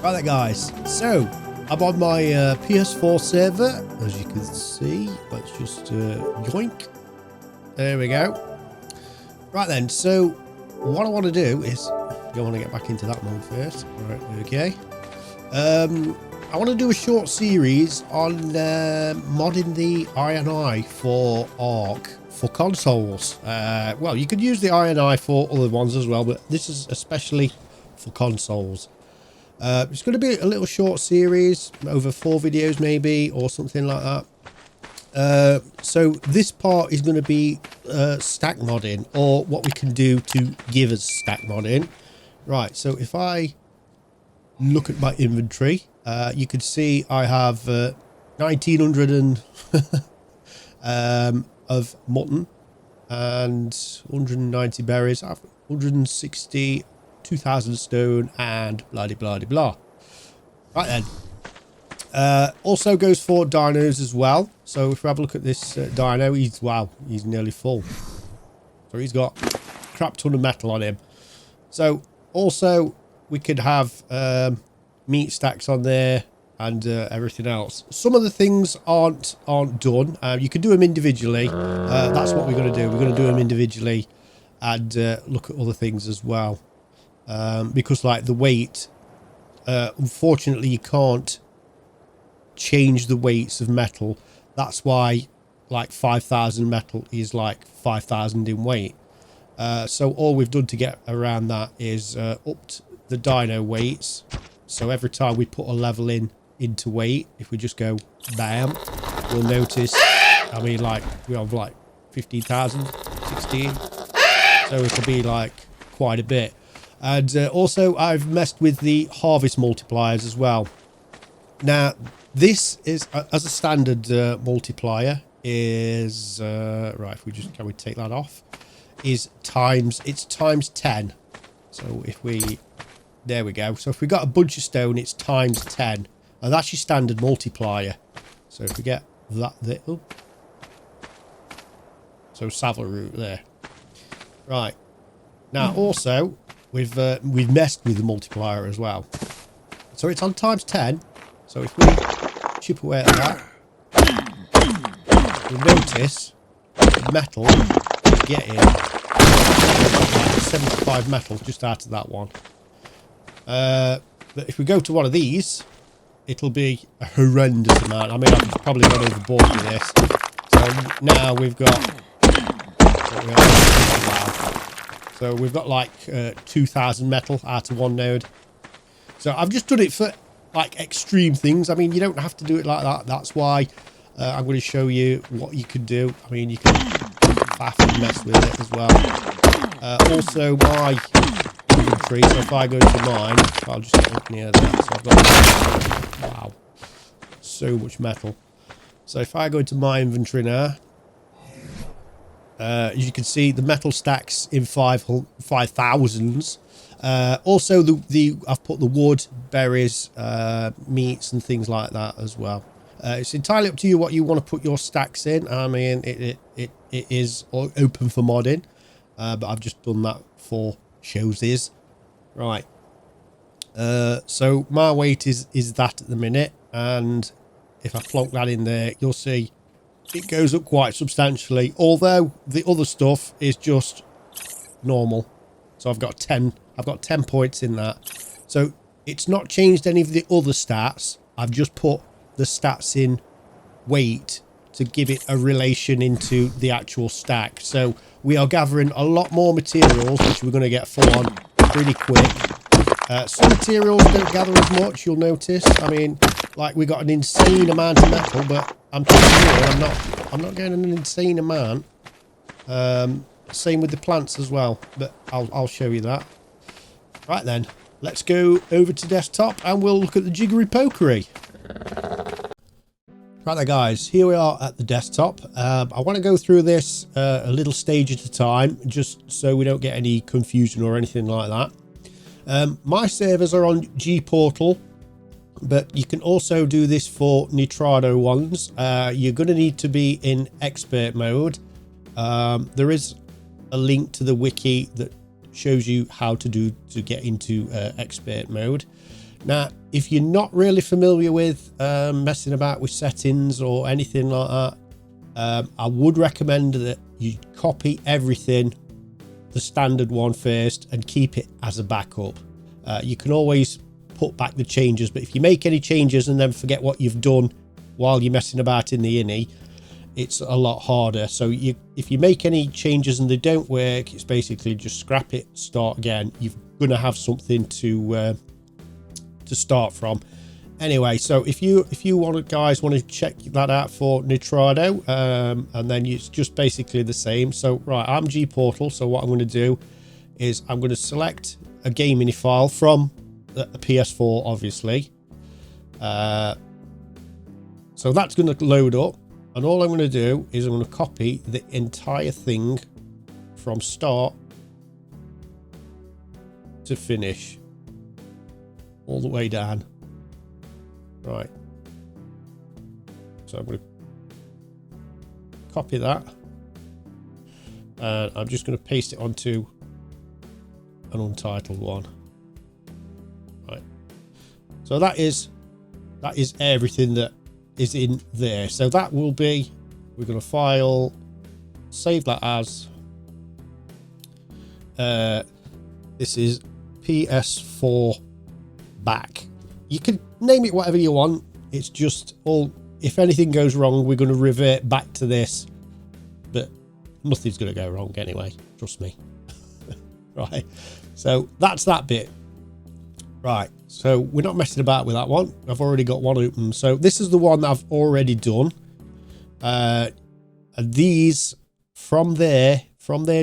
Right there, guys. So I'm on my PS4 server, I'm on my PS4 server, as you can see. Let's just yoink. There we go. Right then, so what I want to do is, I want to get back into that mode first. Right, okay. I want to do a short series on modding the INI for ARK for consoles. Well, you could use the INI for other ones as well, but this is especially for consoles. It's going to be a little short series, over 4 videos maybe, or something like that. So this part is going to be stack modding, or what we can do to give us stack modding. Right, so if I look at my inventory, you can see I have 1900 and of mutton and 190 berries, 160, 2000 stone, and blah blah blah blah. Right then, also goes for dinos as well. So if we have a look at this dino, he's nearly full. So he's got a crap ton of metal on him. So also we could have meat stacks on there and everything else. Some of the things aren't done. You can do them individually. That's what we're going to do. We're going to do them individually and look at other things as well. Because like the weight, unfortunately you can't change the weights of metal. That's why like 5,000 metal is like 5,000 in weight. So all we've done to get around that is upped the dino weights. So every time we put a level into weight, if we just go bam, you'll notice, I mean, like we have like 15,000, 16. So it'll be like quite a bit. And also I've messed with the harvest multipliers as well. Now this is as a standard multiplier is right, if we just, can we take that off, is times 10. So if we, there we go. So if we got a bunch of stone, it's times 10, and that's your standard multiplier. So if we get that there, oh, so saddle root there. Right, now also we've messed with the multiplier as well. So it's on times 10. So if we chip away at that, you'll notice the metal is getting like 75 metal just out of that one. But if we go to one of these, it'll be a horrendous amount. I mean, I've probably gone overboard with this. So now we've got, so we've got like 2,000 metal out of one node. So I've just done it for like extreme things. I mean, you don't have to do it like that. That's why I'm going to show you what you can do. I mean, you can faff and mess with it as well. Also, my inventory. So if I go to mine, I'll just get up near that. So I've got, wow, so much metal. So if I go into my inventory now, as you can see, the metal stacks in 5,000s. Also, I've put the wood, berries, meats, and things like that as well. It's entirely up to you what you want to put your stacks in. I mean, it is open for modding, but I've just done that for showsies. Right. So my weight is that at the minute, and if I plonk that in there, you'll see it goes up quite substantially. Although the other stuff is just normal. So I've got 10 points in that. So it's not changed any of the other stats. I've just put the stats in weight to give it a relation into the actual stack. So we are gathering a lot more materials, which we're going to get full on pretty quick. Some materials don't gather as much, you'll notice. I mean, like we got an insane amount of metal, but I'm telling you, I'm not getting an insane amount. Same with the plants as well, but I'll show you that. Right then, let's go over to desktop and we'll look at the jiggery pokery. Right there, guys, here we are at the desktop. I want to go through this a little stage at a time, just so we don't get any confusion or anything like that. My servers are on G-Portal, but you can also do this for Nitrado ones. You're going to need to be in expert mode. There is a link to the wiki that shows you how to get into expert mode. Now, if you're not really familiar with messing about with settings or anything like that, I would recommend that you copy everything, the standard one first, and keep it as a backup. You can always put back the changes, but if you make any changes and then forget what you've done while you're messing about in the ini, it's a lot harder. So if you make any changes and they don't work, it's basically just scrap it, start again. You're gonna have something to start from. Anyway, so if you guys want to check that out for Nitrado, and then it's just basically the same. So right, I'm Gportal, so what I'm going to do is I'm going to select a game ini file from the PS4, obviously. So that's going to load up, and all I'm going to do is I'm going to copy the entire thing from start to finish, all the way down. Right, so I'm going to copy that, and I'm just going to paste it onto an untitled one. Right, so that is everything that is in there. So that will be, we're going to file, save that as this is PS4 back. You can name it whatever you want. It's just all, if anything goes wrong, we're going to revert back to this, but nothing's going to go wrong anyway, trust me. Right, so that's that bit. Right, so we're not messing about with that one. I've already got one open. So this is the one that I've already done. And these from there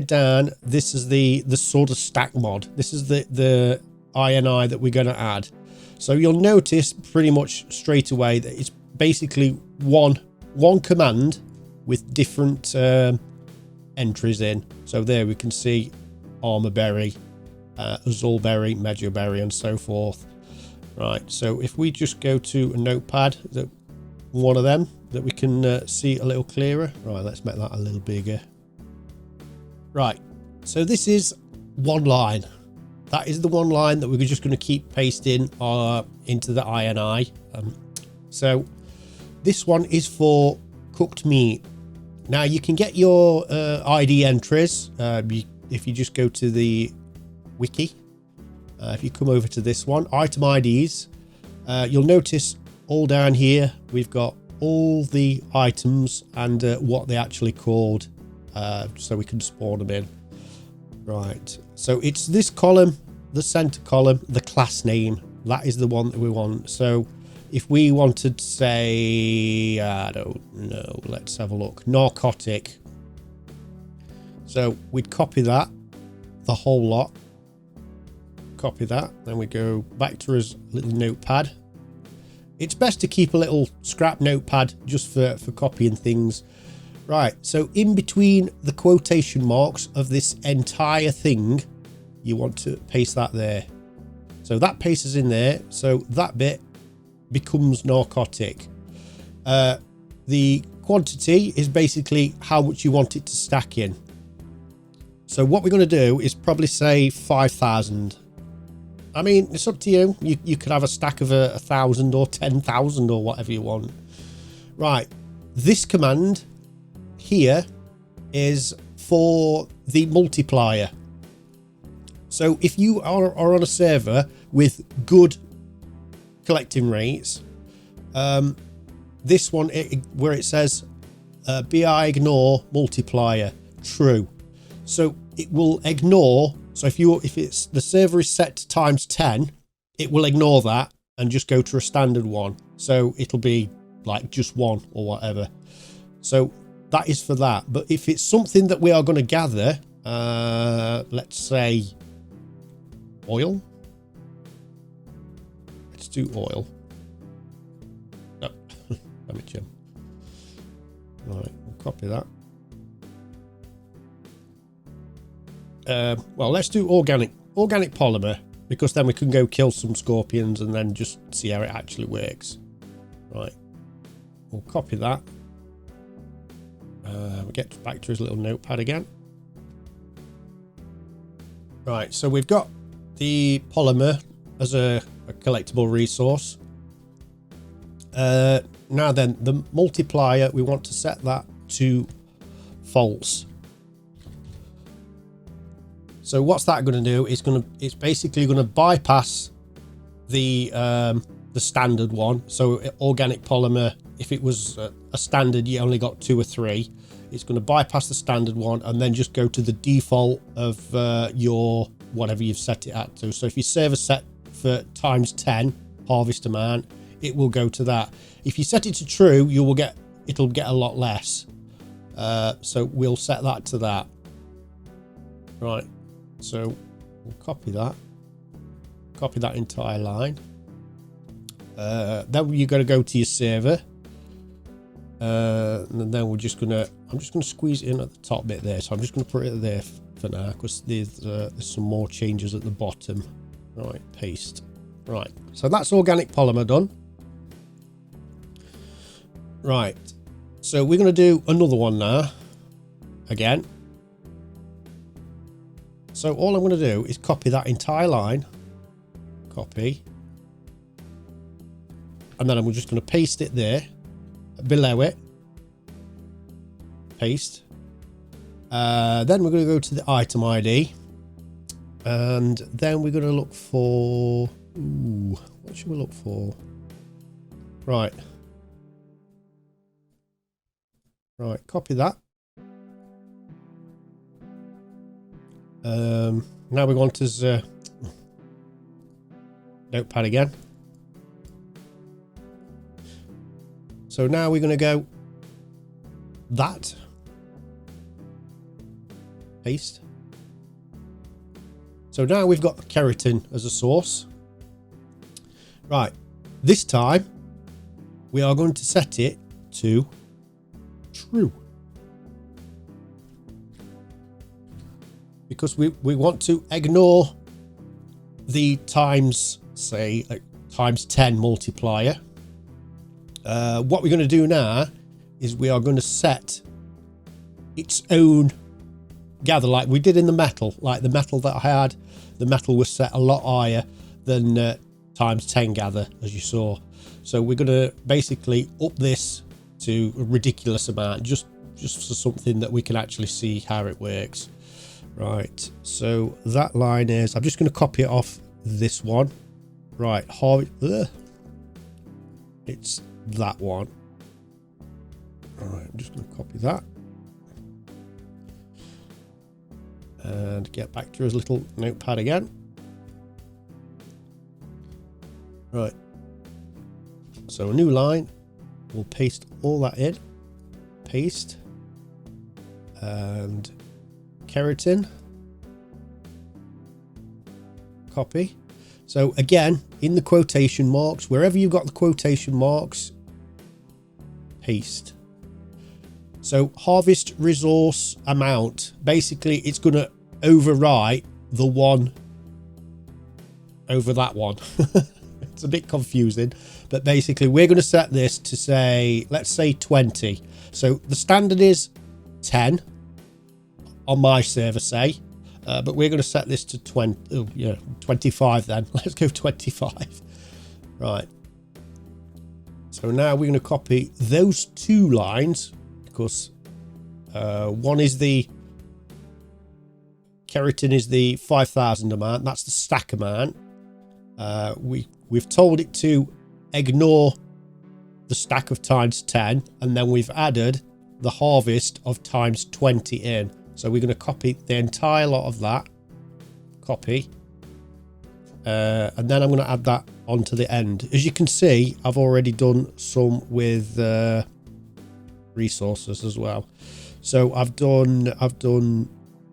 down, this is the sort of stack mod. This is the INI that we're going to add. So you'll notice pretty much straight away that it's basically one command with different entries in. So there we can see armor berry, azulberry, mejoberry, and so forth. Right, so if we just go to a notepad, that one of them that we can see a little clearer. Right, let's make that a little bigger. Right, so this is one line. That is the one line that we're just going to keep pasting into the INI. So this one is for cooked meat. Now you can get your ID entries if you just go to the wiki. If you come over to this one, item IDs, you'll notice all down here we've got all the items and what they actually called, so we can spawn them in. Right, so it's this column, the center column, the class name. That is the one that we want. So if we wanted to say, I don't know, let's have a look, narcotic. So we'd copy that, the whole lot. Copy that, then we go back to his little notepad. It's best to keep a little scrap notepad just for copying things. Right, so in between the quotation marks of this entire thing, you want to paste that there. So that pastes in there, so that bit becomes narcotic. The quantity is basically how much you want it to stack in. So what we're going to do is probably say 5,000. I mean, it's up to you. You could have a stack of 1,000 or 10,000 or whatever you want. Right, this command here is for the multiplier. So if you are on a server with good collecting rates, this one where it says bIgnoreMultiplier true, so it will ignore. So if it's the server is set to times 10, it will ignore that and just go to a standard one. So it'll be like just one or whatever. So that is for that. But if it's something that we are going to gather, let's say oil. Let's do oil. No, let me jump. Right, we'll copy that. Well, let's do organic polymer, because then we can go kill some scorpions and then just see how it actually works. Right, we'll copy that. We'll get back to his little notepad again. Right, so we've got the polymer as a collectible resource. Now then, the multiplier, we want to set that to false. So what's that going to do? It's basically going to bypass the standard one. So organic polymer, if it was a standard, you only got 2 or 3. It's going to bypass the standard one and then just go to the default of your whatever you've set it at to. So if your server set for times 10 harvest amount, it will go to that. If you set it to true, it'll get a lot less. So we'll set that to that. Right. So we'll copy that entire line. Then you're going to go to your server. And then I'm just gonna squeeze it in at the top bit there. So I'm just gonna put it there for now because there's some more changes at the bottom. Right, paste. Right, so that's organic polymer done. Right, so we're gonna do another one now. Again. So all I'm gonna do is copy that entire line. Copy. And then I'm just gonna paste it there. Below it, paste. Then we're going to go to the item ID, and then we're going to look for what should we look for? Right, copy that. Now we want his notepad again. So now we're going to go that, paste. So now we've got the keratin as a source. Right, this time we are going to set it to true. Because we want to ignore the times, say, times 10 multiplier. What we're going to do now is we are going to set its own gather like we did in the metal. Like the metal that I had, the metal was set a lot higher than times 10 gather, as you saw. So we're going to basically up this to a ridiculous amount, just for something that we can actually see how it works. Right, so that line is, I'm just going to copy it off this one. Right, it's that one. All right, I'm just going to copy that and get back to his little notepad again. Right, so a new line, we'll paste all that in, paste, and keratin, copy. So again, in the quotation marks, wherever you've got the quotation marks, paste. So harvest resource amount, basically it's going to overwrite the one over that one. It's a bit confusing, but basically we're going to set this to say, let's say 20. So the standard is 10 on my server, say. But we're going to set this to 25 then. Let's go 25. Right. So now we're going to copy those 2 lines because one is the keratin is the 5,000 amount. That's the stack amount. We've told it to ignore the stack of times 10, and then we've added the harvest of times 20 in. So we're going to copy the entire lot of that. Copy. And then I'm going to add that onto the end. As you can see, I've already done some with resources as well. So I've done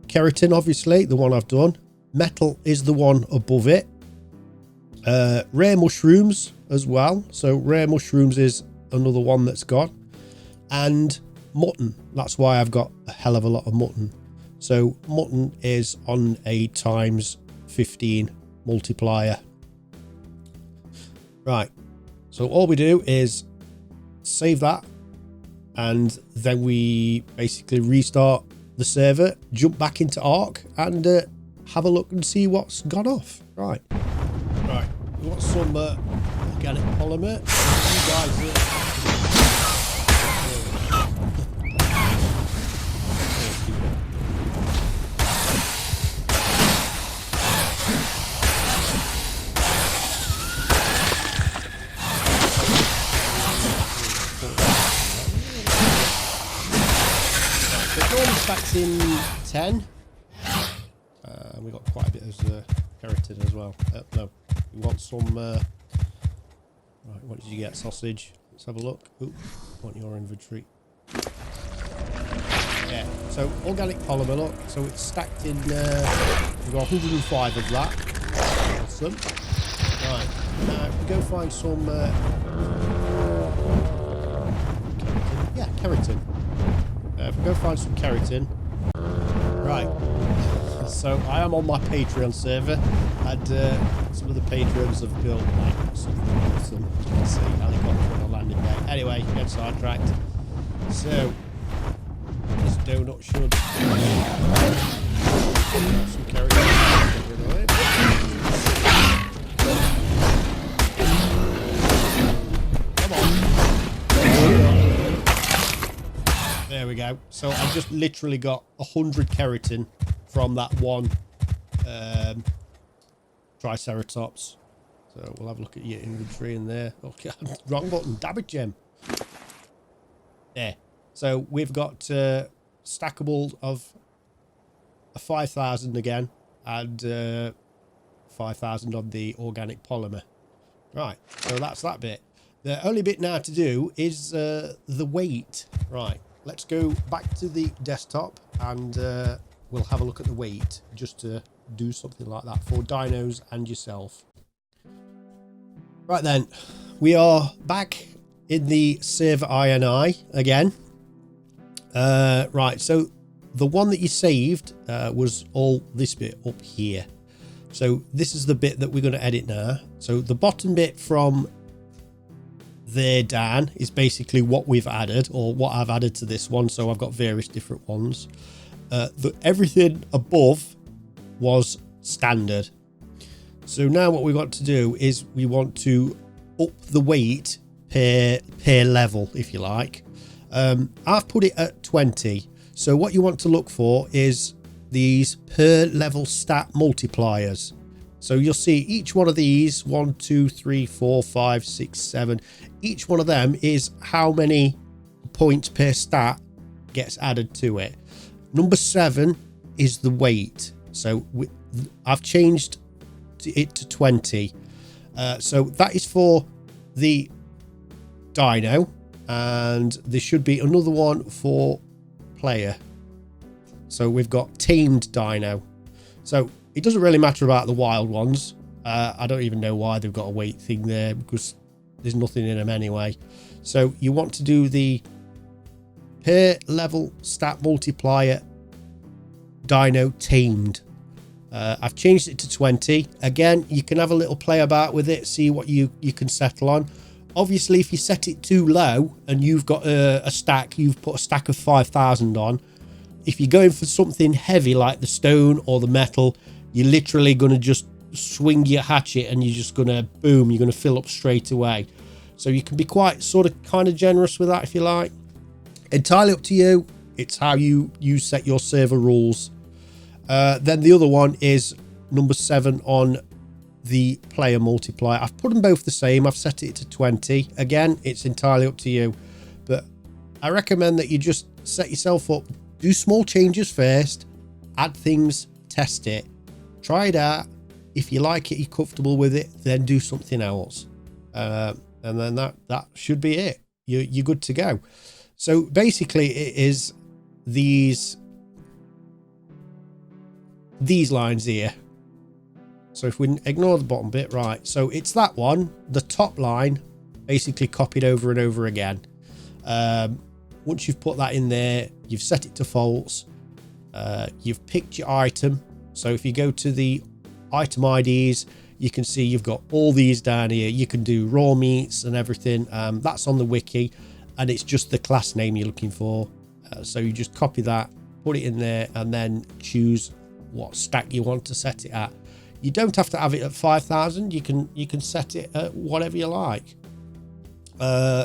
keratin, obviously, the one I've done. Metal is the one above it. Rare mushrooms as well. So rare mushrooms is another one that's gone. And mutton, that's why I've got a hell of a lot of mutton. So mutton is on a times 15 multiplier. Right, so all we do is save that, and then we basically restart the server, jump back into ARK, and have a look and see what's gone off. Right. Right. We want some organic polymer. You guys stacks in 10. We got quite a bit of keratin as well. No, you want some. Right, what did you get? Sausage. Let's have a look. Ooh, want your inventory. Yeah. So organic polymer. Look. So it's stacked in. We've got 105 of that. Awesome. Right. Now we go find some. Keratin. Yeah, keratin. If we go find some keratin. Right. So I am on my Patreon server, and some of the patrons have built like something awesome. You can see helicopter on a landing bay. Anyway, get sidetracked. So this donut should some keratin. Come on. There we go. So I've just literally got 100 keratin from that one Triceratops. So we'll have a look at your inventory in there. Okay, wrong button. Damn it, Gem. There. So we've got stackable of a 5,000 again, and 5,000 on the organic polymer. Right. So that's that bit. The only bit now to do is the weight. Right. Let's go back to the desktop and we'll have a look at the weight just to do something like that for dinos and yourself. Right then, we are back in the server INI again. Right, so the one that you saved was all this bit up here. So this is the bit that we're going to edit now. So the bottom bit from there down is basically what we've added, or what I've added to this one. So I've got various different ones. Everything above was standard. So now what we want to do is we want to up the weight per level, if you like. I've put it at 20. So what you want to look for is these per level stat multipliers. So you'll see each one of these, 1, 2, 3, 4, 5, 6, 7. Each one of them is how many points per stat gets added to it. Number 7 is the weight. So I've changed it to 20. So that is for the dino, and there should be another one for player. So we've got tamed dino. So it doesn't really matter about the wild ones. I don't even know why they've got a weight thing there, because there's nothing in them anyway. So you want to do the per level stat multiplier dino tamed. I've changed it to 20. Again, you can have a little play about with it, see what you can settle on. Obviously, if you set it too low and you've got a stack, you've put a stack of 5,000 on. If you're going for something heavy like the stone or the metal, you're literally going to just swing your hatchet and you're just going to boom, you're going to fill up straight away. So you can be quite kind of generous with that if you like. Entirely up to you. It's how you set your server rules. Then the other one is number 7 on the player multiplier. I've put them both the same. I've set it to 20. Again, it's entirely up to you. But I recommend that you just set yourself up. Do small changes first. Add things. Test it. Try it out. If you like it, you're comfortable with it, then do something else. And then that should be it. You're good to go. So basically it is these lines here. So if we ignore the bottom bit, right, so it's that one, the top line, basically copied over and over again. Once you've put that in there, you've set it to false, you've picked your item. So if you go to the item IDs, you can see you've got all these down here. You can do raw meats and everything. That's on the wiki, and it's just the class name you're looking for. So you just copy that, put it in there, and then choose what stack you want to set it at. You don't have to have it at 5,000. You can set it at whatever you like.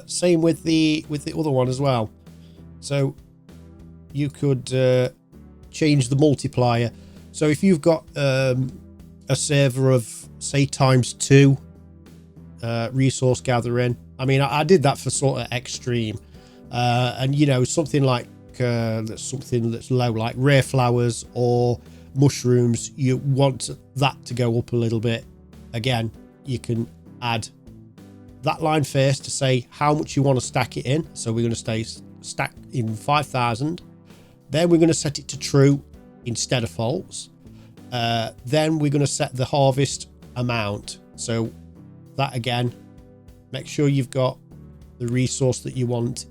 Same with the other one as well. So you could change the multiplier. So if you've got a server of say ×2 resource gathering, I mean, I did that for sort of extreme, and you know, something like something that's low, like rare flowers or mushrooms, you want that to go up a little bit. Again, you can add that line first to say how much you want to stack it in. So we're going to stay stack in 5,000. Then we're going to set it to true instead of false. Then we're going to set the harvest amount. So that again, make sure you've got the resource that you want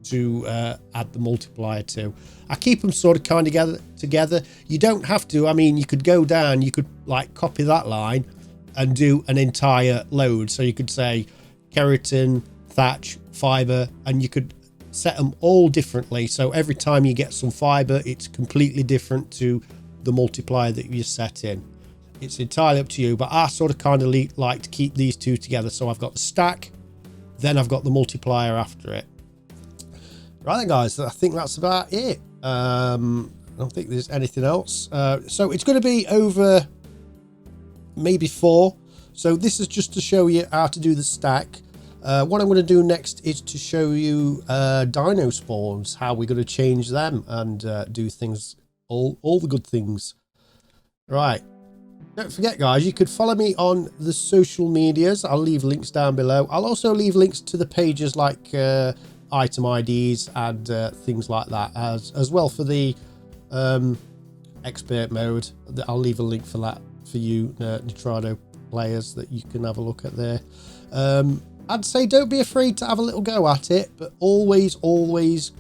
to add the multiplier to. I keep them sort of kind of together. You don't have to. I mean, you could go down, you could like copy that line and do an entire load. So you could say keratin, thatch, fiber, and you could set them all differently. So every time you get some fiber, it's completely different to the multiplier that you set in. It's entirely up to you, but I sort of kind of like to keep these two together. So I've got the stack, then I've got the multiplier after it. Right then, guys, I think that's about it. I don't think there's anything else. So it's going to be over maybe 4. So this is just to show you how to do the stack. What I'm going to do next is to show you Dino Spawns, how we're going to change them and do things, all the good things. Right. Don't forget, guys, you could follow me on the social medias. I'll leave links down below. I'll also leave links to the pages like item IDs and things like that as well for the expert mode. I'll leave a link for that for you Nitrado players that you can have a look at there. I'd say don't be afraid to have a little go at it, but always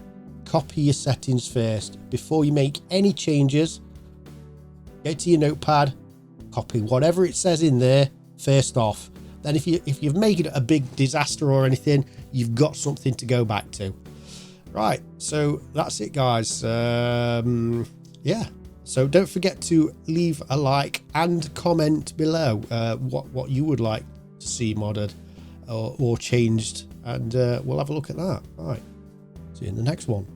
copy your settings first before you make any changes. Go to your notepad, copy whatever it says in there first off. Then if you've made it a big disaster or anything, you've got something to go back to. Right, so that's it, guys. Yeah, so don't forget to leave a like and comment below what you would like to see modded or changed, and we'll have a look at that. All right, see you in the next one.